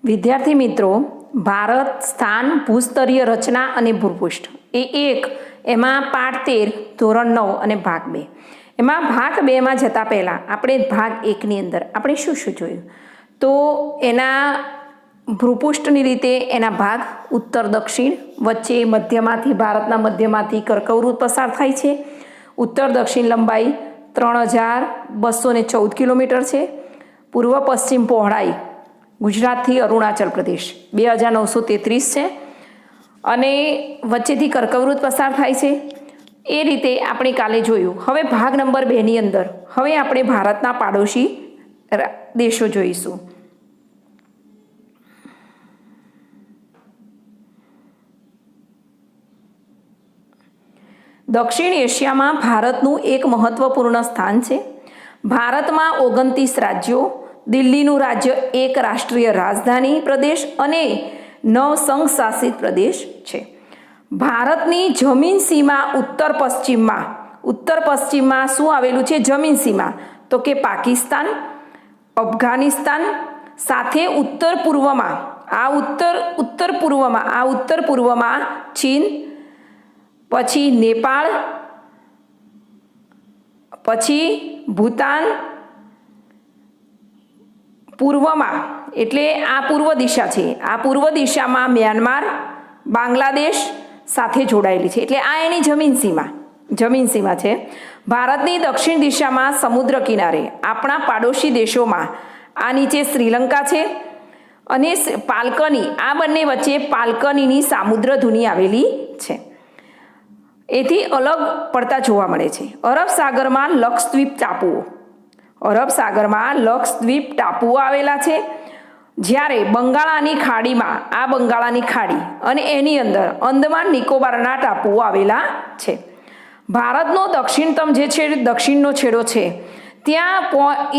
વિદ્યાર્થી મિત્રો, ભારત સ્થાન ભૂસ્તરીય રચના અને ભૂપૃષ્ઠ એ એક, એમાં પાઠ 13 ધોરણ 9 અને ભાગ 2. એમાં ભાગ 2માં જતાં પહેલાં આપણે ભાગ 1ની અંદર આપણે શું શું જોયું? તો એના ભૂપૃષ્ઠની રીતે એના ભાગ ઉત્તર દક્ષિણ, વચ્ચે મધ્યમાંથી ભારતના મધ્યમાંથી કર્કવૃત પસાર થાય છે. ઉત્તર દક્ષિણ લંબાઈ 3214 કિલોમીટર છે. પૂર્વ પશ્ચિમ પહોળાઈ ગુજરાતથી અરુણાચલ પ્રદેશ 2933 છે અને વચ્ચેથી કર્કવૃત પસાર થાય છે. એ રીતે આપણે કાલે જોયું. હવે ભાગ નંબર 2ની અંદર હવે આપણે ભારતના પાડોશી દેશો જોઈશું. દક્ષિણ એશિયામાં ભારતનું એક મહત્વપૂર્ણ સ્થાન છે. ભારતમાં 29 રાજ્યો, દિલ્હીનું રાજ્ય એક રાષ્ટ્રીય રાજધાની પ્રદેશ અને 9 સંઘ શાસિત પ્રદેશ છે. ભારતની જમીન સીમા ઉત્તર પશ્ચિમમાં શું આવેલું છે? જમીન સીમા તો કે પાકિસ્તાન, અફઘાનિસ્તાન સાથે ઉત્તર પૂર્વમાં ચીન, પછી નેપાળ, પછી ભૂતાન, પૂર્વમાં એટલે આ પૂર્વ દિશા છે. આ પૂર્વ દિશામાં મ્યાનમાર, બાંગ્લાદેશ સાથે જોડાયેલી છે. એટલે આ એની જમીન સીમા છે. ભારતની દક્ષિણ દિશામાં સમુદ્ર કિનારે આપણા પાડોશી દેશોમાં આ નીચે શ્રીલંકા છે અને પાલકની, આ બંને વચ્ચે પાલકનીની સામુદ્રધુની આવેલી છે. એથી અલગ પડતા જોવા મળે છે. અરબ સાગરમાં લક્ષદ્વીપ ટાપુઓ આવેલા છે. જ્યારે બંગાળાની ખાડી અને એની અંદર અંદમાન નિકોબારના ટાપુઓ આવેલા છે. ભારતનો દક્ષિણનો છેડો છે ત્યાં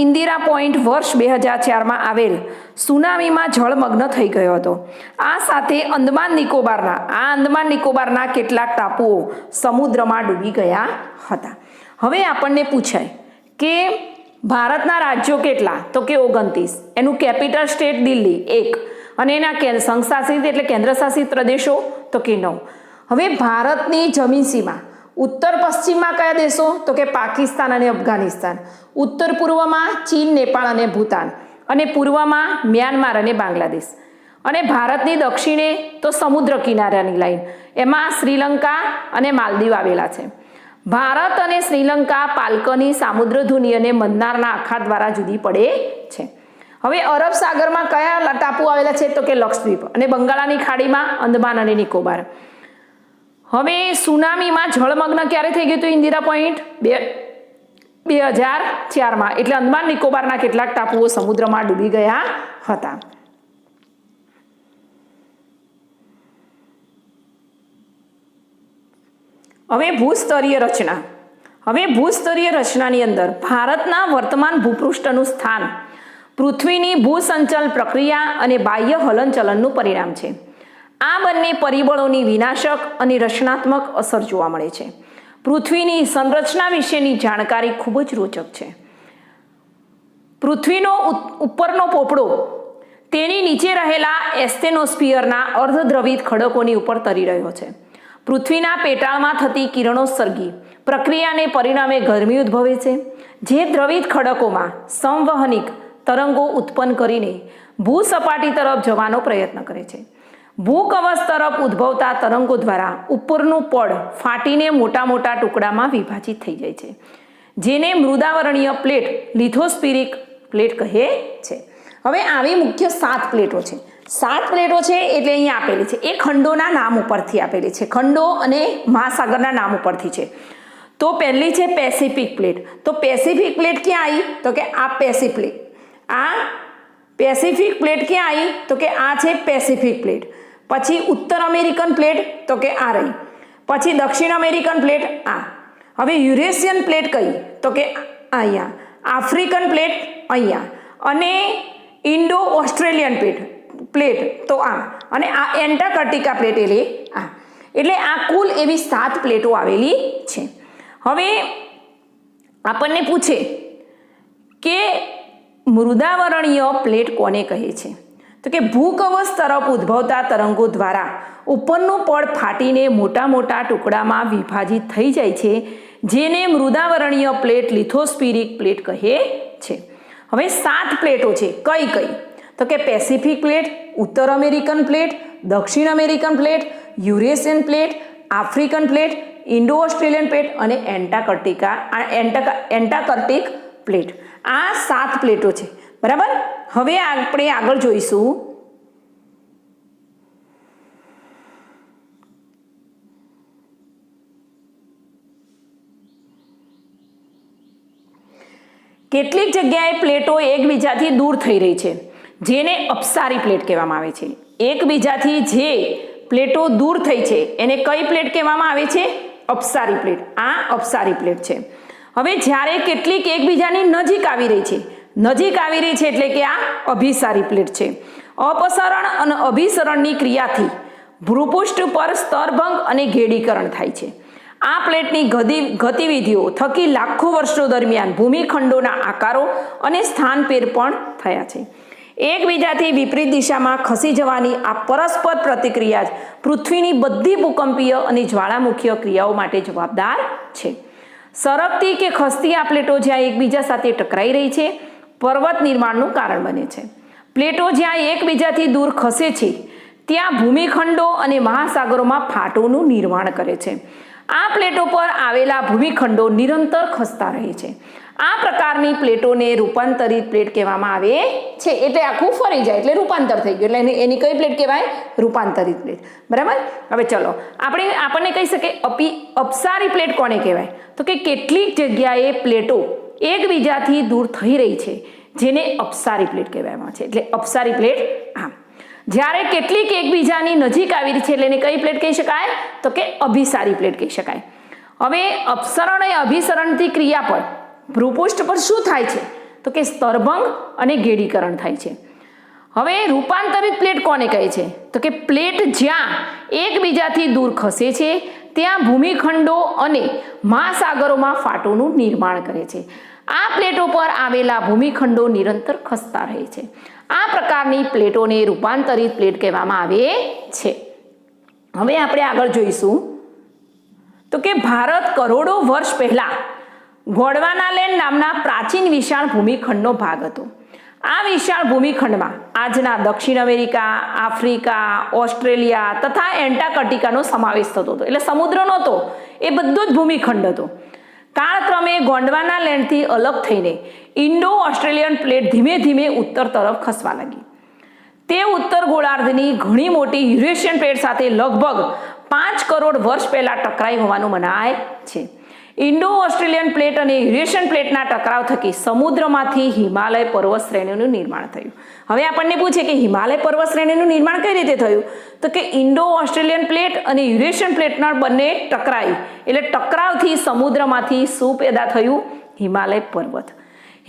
ઇન્દિરા પોઈન્ટ વર્ષ 2004માં આવેલ સુનામીમાં જળમગ્ન થઈ ગયો હતો. આ સાથે અંદમાન નિકોબારના કેટલાક ટાપુઓ સમુદ્રમાં ડૂબી ગયા હતા. હવે આપણને પૂછાય કે ભારતના રાજ્યો કેટલા? તો કે 29. એનું કેપિટલ સ્ટેટ દિલ્હી 1 અને એના સંઘશાસિત એટલે કેન્દ્રશાસિત પ્રદેશો તો કે 9. હવે ભારતની જમીન સીમા ઉત્તર પશ્ચિમમાં કયા દેશો? તો કે પાકિસ્તાન અને અફઘાનિસ્તાન. ઉત્તર પૂર્વમાં ચીન, નેપાળ અને ભૂતાન અને પૂર્વમાં મ્યાનમાર અને બાંગ્લાદેશ. અને ભારતની દક્ષિણે તો સમુદ્ર કિનારાની લાઈન, એમાં શ્રીલંકા અને માલદીવ આવેલા છે. ભારત અને શ્રીલંકા પાલકની, સામુદ્રધુની અને મન્નારના આખા દ્વારા જુદી પડે છે. હવે અરબ સાગરમાં કયા ટાપુ આવેલા છે? તો કે લક્ષદ્વીપ અને બંગાળાની ખાડીમાં અંદમાન અને નિકોબાર. હવે સુનામીમાં જળમગ્ન ક્યારે થઈ ગયું હતું ઇન્દિરા પોઈન્ટ? 2004માં. એટલે અંદમાન નિકોબારના કેટલાક ટાપુઓ સમુદ્રમાં ડૂબી ગયા હતા. હવે ભૂસ્તરીય રચનાની અંદર ભારતના વર્તમાન ભૂપૃષ્ઠનું સ્થાન પૃથ્વીની ભૂસંચલ પ્રક્રિયા અને બાહ્ય હલનચલનનું પરિણામ છે. આ બંને પરિબળોની વિનાશક અને રચનાત્મક અસર જોવા મળે છે. પૃથ્વીની સંરચના વિશેની જાણકારી ખૂબ જ રોચક છે. પૃથ્વીનો ઉપરનો પોપડો તેની નીચે રહેલા એસ્ટેનોસ્ફિયરના અર્ધદ્રવિત ખડકોની ઉપર તરી રહ્યો છે. પૃથ્વીના પેટાળમાં થતી કિરણોત્સર્ગી પ્રક્રિયાને પરિણામે ગરમી ઉદ્ભવે છે, જે દ્રવિત ખડકોમાં સંવહનિક તરંગો ઉત્પન્ન કરીને ભૂસપાટી તરફ જવાનો પ્રયત્ન કરે છે. ભૂકવચ તરફ ઉદ્ભવતા તરંગો દ્વારા ઉપરનું પડ ફાટીને મોટા મોટા ટુકડામાં વિભાજિત થઈ જાય છે, જેને મૃદાવરણીય પ્લેટ, લિથોસ્ફિરિક પ્લેટ કહે છે. હવે આવી મુખ્ય 7 પ્લેટો છે. 7 પ્લેટો છે એટલે અહીંયા આપેલી છે. એ ખંડોના નામ ઉપરથી આપેલી છે. ખંડો અને મહાસાગરના નામ ઉપરથી છે. તો પહેલી છે પેસિફિક પ્લેટ. તો પેસિફિક પ્લેટ ક્યાં આવી? તો કે આ પેસિફિક પ્લેટ ક્યાં આવી? તો કે આ છે પેસિફિક પ્લેટ. પછી ઉત્તર અમેરિકન પ્લેટ તો કે આ રહી. પછી દક્ષિણ અમેરિકન પ્લેટ આ. હવે યુરેશિયન પ્લેટ કઈ? તો કે અહીંયા. આફ્રિકન પ્લેટ અહીંયા. અને ઇન્ડો ઓસ્ટ્રેલિયન પ્લેટ તો આ. અને આ એન્ટાર્કટિકા પ્લેટ એટલે આ. એટલે આ કુલ એવી 7 પ્લેટો આવેલી છે. હવે આપણને પૂછે કે મૃદાવરણીય પ્લેટ કોને કહે છે? તો કે ભૂકવચ તરફ ઉદ્ભવતા તરંગો દ્વારા ઉપરનું પડ ફાટીને મોટા મોટા ટુકડામાં વિભાજિત થઈ જાય છે, જેને મૃદાવરણીય પ્લેટ લિથોસ્ફિરિક પ્લેટ કહે છે. હવે 7 પ્લેટો છે. કઈ કઈ? તો કે પેસિફિક પ્લેટ, ઉત્તર અમેરિકન પ્લેટ, દક્ષિણ American plate, Eurasian plate, African plate, Indo Australian plate અને એન્ટાર્કટિક પ્લેટ. આ 7 પ્લેટો છે. બરાબર. હવે આપણે આગળ જોઈશું કેટલીક જગ્યાએ પ્લેટો એકબીજાથી દૂર થઈ રહી છે, જેને અપસારી પ્લેટ કહેવામાં આવે છે. એકબીજાથી જે પ્લેટો દૂર થઈ છે એને કઈ પ્લેટ કહેવામાં આવે છે? અપસારી પ્લેટ. આ અપસારી પ્લેટ છે. હવે જ્યારે કેટલીક એકબીજાની નજીક આવી રહી છે એટલે કે આ અભિસારી પ્લેટ છે. અપસરણ અને અભિસરણની ક્રિયાથી ભૂપૃષ્ઠ પર સ્તરભંગ અને ઘેડીકરણ થાય છે. આ પ્લેટની ગતિવિધિઓ થકી લાખો વર્ષો દરમિયાન ભૂમિખંડોના આકારો અને સ્થાનફેર પણ થયા છે. એકબીજાથી વિપરીત દિશામાં ખસી જવાની આ પરસ્પર પ્રતિક્રિયા જ પૃથ્વીની બધી ભૂકંપીય અને જ્વાળામુખીય ક્રિયાઓ માટે જવાબદાર છે. સરકતી કે ખસતી આ પ્લેટો જ્યાં એકબીજા સાથે ટકરાઈ રહી છે, પર્વત નિર્માણનું કારણ બને છે. પ્લેટો જ્યાં એકબીજાથી દૂર ખસે છે ત્યાં ભૂમિખંડો અને મહાસાગરોમાં ફાટોનું નિર્માણ કરે છે. આ પ્લેટો પર આવેલા ભૂમિખંડો નિરંતર ખસતા રહે છે. આ પ્રકારની પ્લેટોને રૂપાંતરિત પ્લેટ કહેવામાં આવે છે. એટલે આખું ફરી જાય એટલે રૂપાંતર થઈ ગયું, એટલે એની કઈ પ્લેટ કહેવાય? રૂપાંતરિત પ્લેટ. બરાબર. હવે ચલો આપણને કહી શકે અપસારી પ્લેટ કોને કહેવાય? તો કે કેટલીક જગ્યાએ પ્લેટો એકબીજાથી દૂર થઈ રહી છે, જેને અપસારી પ્લેટ કહેવામાં છે. એટલે અપસારી પ્લેટ. આમ જ્યારે કેટલીક એકબીજાની નજીક આવી રહી છે એટલે એને કઈ પ્લેટ કહી શકાય? તો કે અભિસારી પ્લેટ કહી શકાય. હવે અપસરણ અને અભિસરણથી ક્રિયા પર ભૂપૃષ્ઠ પર શું થાય છે? તો કે સ્તરભંગ અને ઘેડીકરણ થાય છે. હવે રૂપાંતરિત પ્લેટ કોને કહે છે? તો કે પ્લેટ જ્યાં એકબીજાથી દૂર ખસે છે ત્યાં ભૂમિખંડો અને મહાસાગરોમાં ફાટોનું નિર્માણ કરે છે. આ પ્લેટો પર આવેલા ભૂમિખંડો નિરંતર ખસતા રહે છે. આ પ્રકારની પ્લેટોને રૂપાંતરિત પ્લેટ કહેવામાં આવે છે. હવે આપણે આગળ જોઈશું તો કે ભારત કરોડો વર્ષ પહેલા ગોંડવાનાલેન્ડ નામના પ્રાચીન વિશાળ ભૂમિખંડનો ભાગ હતો. આ વિશાળ ભૂમિખંડમાં આજના દક્ષિણ અમેરિકા, આફ્રિકા, ઓસ્ટ્રેલિયા તથા એન્ટાર્કટિકાનો સમાવેશ થતો હતો. એટલે સમુદ્ર નહોતો, એ બધો જ ભૂમિખંડ હતો. કાળક્રમે ગોંડવાનાલેન્ડથી અલગ થઈને ઇન્ડો ઓસ્ટ્રેલિયન પ્લેટ ધીમે ધીમે ઉત્તર તરફ ખસવા લાગી. તે ઉત્તર ગોળાર્ધની ઘણી મોટી યુરેશિયન પ્લેટ સાથે લગભગ 5 કરોડ વર્ષ પહેલા ટકરાઈ હોવાનું મનાય છે. ઇન્ડો ઓસ્ટ્રેલિયન પ્લેટ અને યુરેશિયન પ્લેટના ટકરાવ થકી સમુદ્રમાંથી હિમાલય પર્વત શ્રેણીનું નિર્માણ થયું. હવે આપણને પૂછે કે હિમાલય પર્વત શ્રેણીનું નિર્માણ કઈ રીતે થયું? તો કે ઇન્ડો ઓસ્ટ્રેલિયન પ્લેટ અને યુરેશિયન પ્લેટના બંને ટકરાઈ એટલે ટકરાવથી સમુદ્રમાંથી શું પેદા થયું? હિમાલય પર્વત.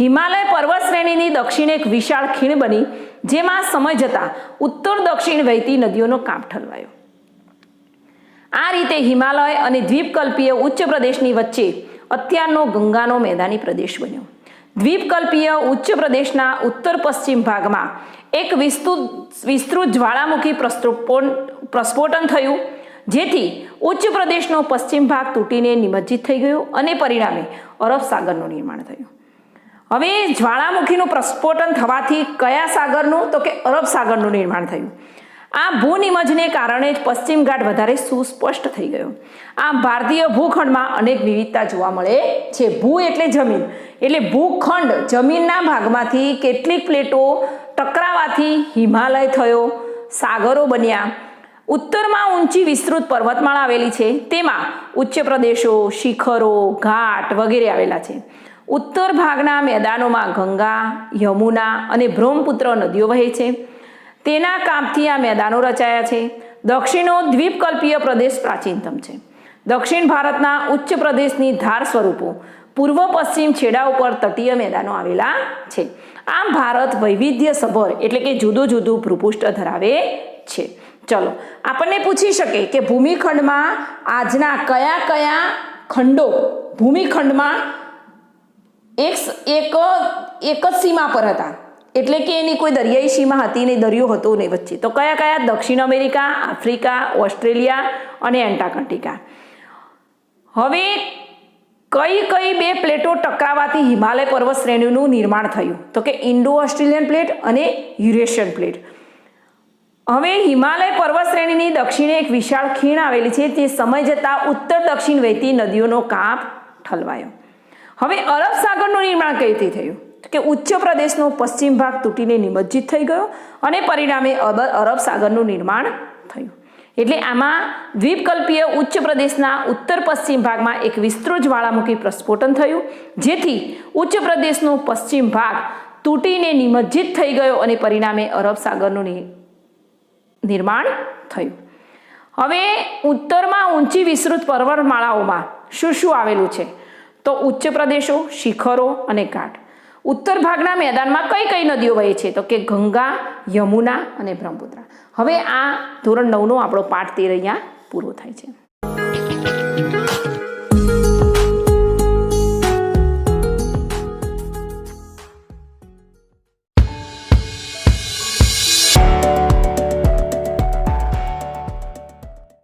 હિમાલય પર્વત શ્રેણીની દક્ષિણે એક વિશાળ ખીણ બની, જેમાં સમય જતાં ઉત્તર દક્ષિણ વહેતી નદીઓનો કાપ ઠલવાયો. આ રીતે હિમાલય અને દ્વીપકલ્પીય ઉચ્ચ પ્રદેશની વચ્ચે અત્યારનો ગંગાનો મેદાની પ્રદેશ બન્યો. દ્વીપકલ્પીય ઉચ્ચ પ્રદેશના ઉત્તર પશ્ચિમ ભાગમાં એક વિસ્તૃત જ્વાળામુખી પ્રસ્ફોટન થયું, જેથી ઉચ્ચ પ્રદેશનો પશ્ચિમ ભાગ તૂટીને નિમજ્જિત થઈ ગયો અને પરિણામે અરબ સાગરનું નિર્માણ થયું. હવે જ્વાળામુખીનું પ્રસ્ફોટન થવાથી કયા સાગરનું? તો કે અરબ સાગરનું નિર્માણ થયું. આ ભૂનિમજને કારણે જ પશ્ચિમ ઘાટ વધારે સુસ્પષ્ટ થઈ ગયો. આમ ભારતીય ભૂખંડમાં અનેક વિવિધતા જોવા મળે છે. ભૂ એટલે જમીન, એટલે ભૂખંડ જમીનના ભાગમાંથી કેટલીક પ્લેટો ટકરાવાથી હિમાલય થયો, સાગરો બન્યા. ઉત્તરમાં ઊંચી વિસ્તૃત પર્વતમાળા આવેલી છે, તેમાં ઉચ્ચ પ્રદેશો, શિખરો, ઘાટ વગેરે આવેલા છે. ઉત્તર ભાગના મેદાનોમાં ગંગા, યમુના અને બ્રહ્મપુત્ર નદીઓ વહે છે. તેના કાપથી આ મેદાનો રચાયા છે. દક્ષિણો દ્વીપકલ્પીય પ્રદેશ પ્રાચીનતમ છે. દક્ષિણ ભારતના ઉચ્ચ પ્રદેશની ધાર સ્વરૂપો પૂર્વ પશ્ચિમ છેડા ઉપર તટીય મેદાનો આવેલા છે. આમ ભારત વૈવિધ્યસભર એટલે કે જુદું જુદું ભૂપૃષ્ઠ ધરાવે છે. ચલો આપણને પૂછી શકે કે ભૂમિખંડમાં આજના કયા કયા ખંડો ભૂમિખંડમાં એક જ સીમા પર હતા, એટલે કે એની કોઈ દરિયાઈ સીમા હતી નહીં, દરિયો હતો નહીં વચ્ચે. તો કયા કયા? દક્ષિણ અમેરિકા, આફ્રિકા, ઓસ્ટ્રેલિયા અને એન્ટાર્કટિકા. હવે કઈ કઈ બે પ્લેટો ટકરાવાથી હિમાલય પર્વત શ્રેણીનું નિર્માણ થયું? તો કે ઇન્ડો ઓસ્ટ્રેલિયન પ્લેટ અને યુરેશિયન પ્લેટ. હવે હિમાલય પર્વત શ્રેણીની દક્ષિણે એક વિશાળ ખીણ આવેલી છે, તે સમય જતાં ઉત્તર દક્ષિણ વહેતી નદીઓનો કાપ ઠલવાયો. હવે અરબ સાગરનું નિર્માણ કઈ રીતે થયું? કે ઉચ્ચ પ્રદેશનો પશ્ચિમ ભાગ તૂટીને નિમજ્જિત થઈ ગયો અને પરિણામે અરબ સાગરનું નિર્માણ થયું. એટલે આમાં દ્વીપકલ્પીય ઉચ્ચ પ્રદેશના ઉત્તર પશ્ચિમ ભાગમાં એક વિસ્તૃત જ્વાળામુખી પ્રસ્ફોટન થયું, જેથી ઉચ્ચ પ્રદેશનો પશ્ચિમ ભાગ તૂટીને નિમજ્જિત થઈ ગયો અને પરિણામે અરબ સાગરનું નિર્માણ થયું. હવે ઉત્તરમાં ઊંચી વિસ્તૃત પર્વતમાળાઓમાં શું શું આવેલું છે? તો ઉચ્ચ પ્રદેશો, શિખરો અને ઘાટ. ઉત્તર ભાગના મેદાનમાં કઈ કઈ નદીઓ વહે છે? તો કે ગંગા, યમુના અને બ્રહ્મપુત્રા. હવે આ ધોરણ 9નો આપણો પાઠ 13 અહીંયા પૂરો થાય છે.